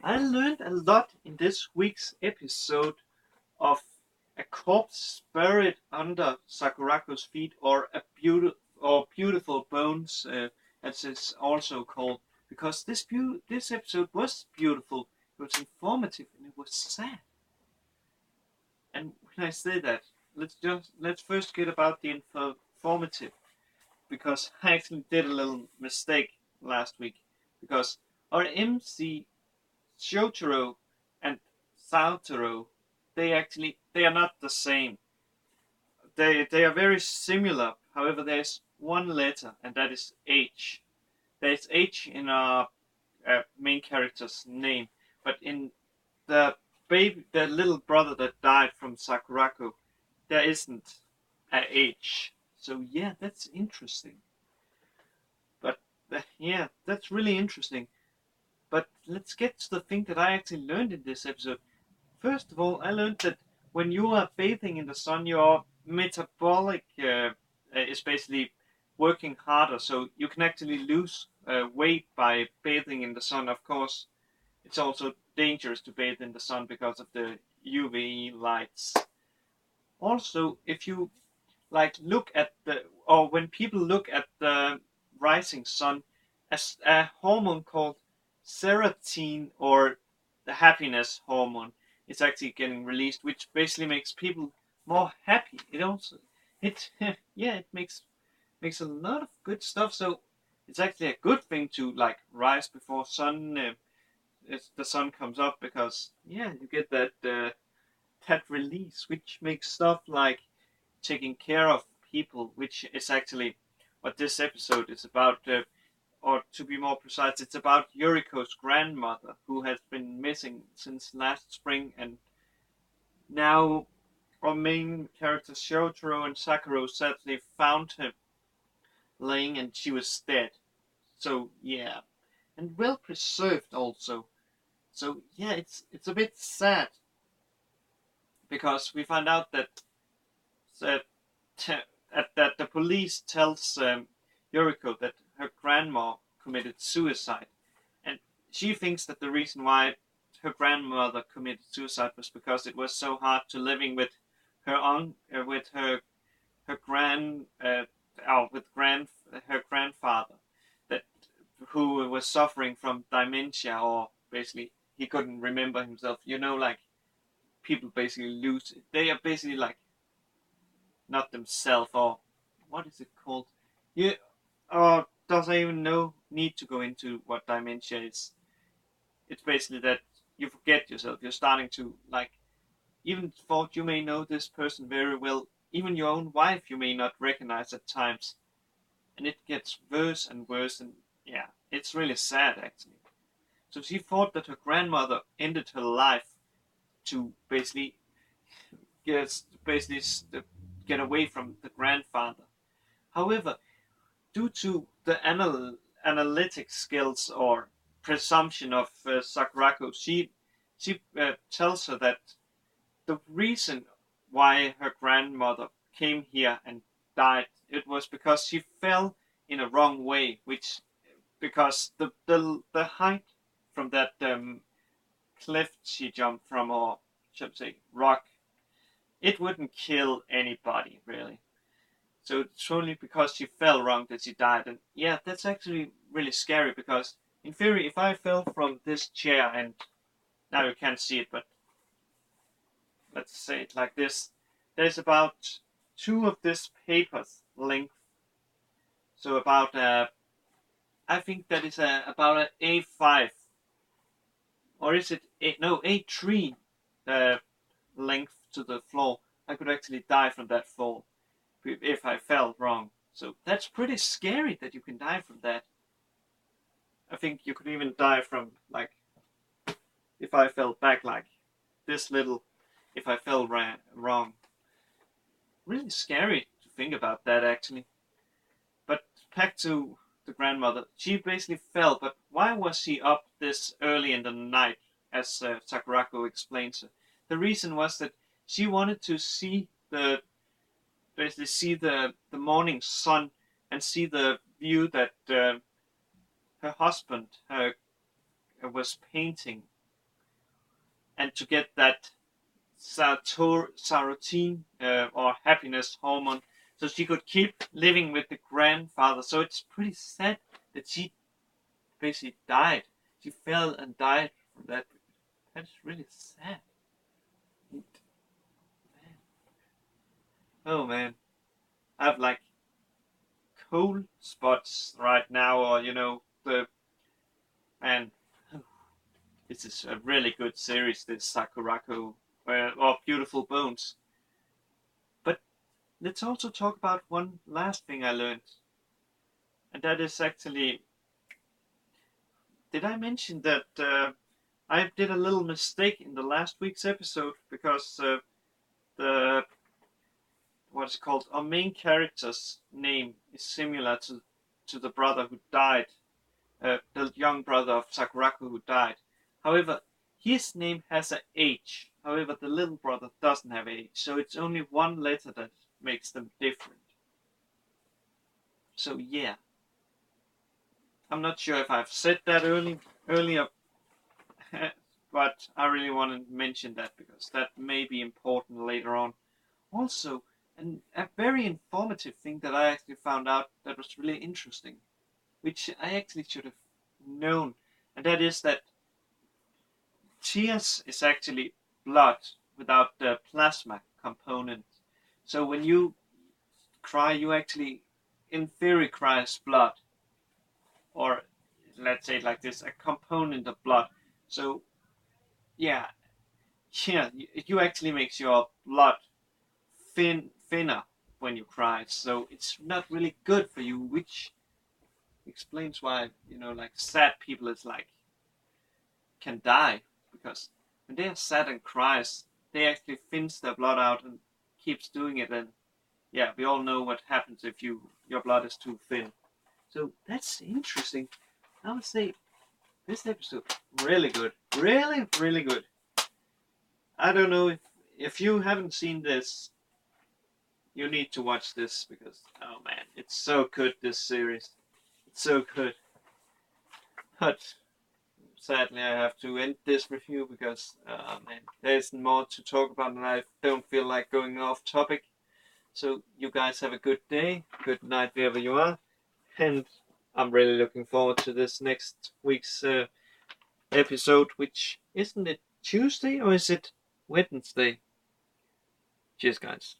I learned a lot in this week's episode of a corpse buried under Sakurako's feet, or beautiful bones, as it's also called. Because this episode was beautiful, it was informative, and it was sad. And when I say that, let's first get about the informative, because I actually did a little mistake last week, because our MC Shotaro and Sautaro, they are not the same. They are very similar. However, there's one letter, and that is H. There's H in our main character's name, but in the little brother that died from Sakurako, there isn't a H. So yeah, that's interesting. But yeah, that's really interesting. But let's get to the thing that I actually learned in this episode. First of all, I learned that when you are bathing in the sun, your metabolic is basically working harder, so you can actually lose weight by bathing in the sun. Of course, it's also dangerous to bathe in the sun because of the UV lights. Also, if you look at when people look at the rising sun, as a hormone called serotonin, or the happiness hormone, is actually getting released, which basically makes people more happy. It yeah, it makes a lot of good stuff. So it's actually a good thing to rise before the sun comes up, because yeah, you get that release, which makes stuff like taking care of people, which is actually what this episode is about. Or to be more precise, it's about Yuriko's grandmother, who has been missing since last spring, and now our main characters Shotaro and Sakura sadly found him laying, and she was dead. So yeah, and well preserved also. So yeah, it's a bit sad, because we find out that that the police tells Yuriko that her grandma committed suicide, and she thinks that the reason why her grandmother committed suicide was because it was so hard to living with her grand with her grandfather, that who was suffering from dementia, or basically he couldn't remember himself. Like people basically lose. They are basically like not themselves, or what is it called? You does I even know need to go into what dementia is? It's basically that you forget yourself. You're starting to even thought you may know this person very well. Even your own wife you may not recognize at times, and it gets worse and worse. And yeah, it's really sad actually. So she thought that her grandmother ended her life to get basically get away from the grandfather. However, due to the analytic skills or presumption of Sakurako, she tells her that the reason why her grandmother came here and died, it was because she fell in a wrong way, which because the height from that cliff she jumped from, or should I say rock, it wouldn't kill anybody really. So it's only because she fell wrong that she died. And yeah, that's actually really scary, because in theory, if I fell from this chair, and now you can't see it, but let's say it like this, there's about two of this paper's length. So about I think that is about an A5, or is it no A3 length to the floor. I could actually die from that fall if I fell wrong. So that's pretty scary that you can die from that. I think you could even die from if I fell back this little, if I fell wrong. Really scary to think about that actually. But back to the grandmother. She basically fell, but why was she up this early in the night, as Sakurako explains it? The reason was that she wanted to see the morning sun, and see the view that her husband was painting. and to get that serotonin or happiness hormone, so she could keep living with the grandfather. So it's pretty sad that she basically died. She fell and died from that. That's really sad. Oh man, I have like cold spots right now, or the man. This is a really good series, this Sakurako, or Beautiful Bones. But let's also talk about one last thing I learned, and that is actually, did I mention that I did a little mistake in the last week's episode, because the what's called our main character's name is similar to the brother who died, the young brother of Sakurako who died. However, his name has an H. However, the little brother doesn't have H, so it's only one letter that makes them different. So yeah, I'm not sure if I've said that earlier, but I really want to mention that because that may be important later on. Also, a very informative thing that I actually found out that was really interesting, which I actually should have known, and that is that tears is actually blood without the plasma component. So when you cry, you actually, in theory, cry as blood, or let's say it like this, a component of blood. So yeah, you actually makes your blood thinner when you cry. So it's not really good for you, which explains why like sad people is like can die, because when they are sad and cries, they actually thins their blood out and keeps doing it. And yeah, we all know what happens if your blood is too thin. So that's interesting. I would say this episode really good, really really good. I don't know if you haven't seen this, you need to watch this, because oh man, it's so good, this series. It's so good. But sadly, I have to end this review because man, there's more to talk about, and I don't feel like going off topic. So you guys have a good day, good night wherever you are, and I'm really looking forward to this next week's episode. Which, isn't it Tuesday or is it Wednesday? Cheers, guys.